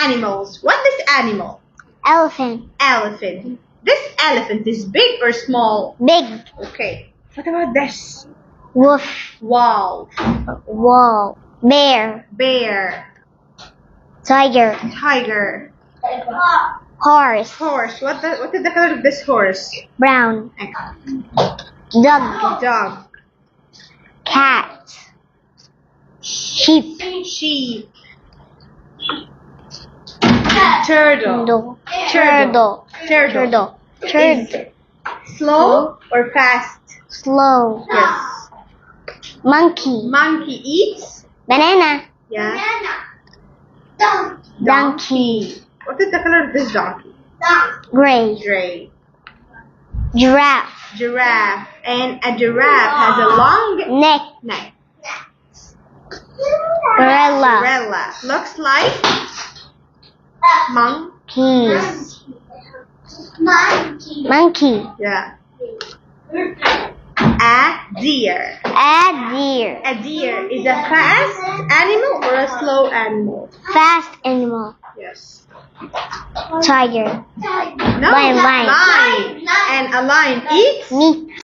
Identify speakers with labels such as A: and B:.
A: animals. What is animal?
B: Elephant.
A: Elephant. This elephant is big or small?
B: Big.
A: Okay. What about this?
B: Wolf.
A: Wow.
B: Wall. Bear.
A: Bear.
B: Tiger.
A: Tiger.
B: Horse.
A: Horse. What is the color of this horse?
B: Brown. Dog.
A: Dog.
B: Cat. Sheep.
A: Sheep. Turtle.
B: Turtle.
A: Turtle.
B: Turtle.
A: Slow or fast?
B: Slow.
A: Yes.
B: Monkey.
A: Monkey eats?
B: Banana.
A: Yeah.
B: Donkey.
A: What is the color of this donkey?
B: Gray.
A: Gray.
B: Giraffe.
A: Giraffe. And a giraffe has a long
B: Neck.
A: neck.
B: Gorilla.
A: Gorilla. Looks like
B: Keys. Monkey.
A: yeah. A deer.
B: A deer.
A: A deer is a fast animal or a slow animal?
B: Fast animal.
A: Yes.
B: Tiger.
A: No.
B: Lion.
A: Lion. And a lion eats?
B: Meat.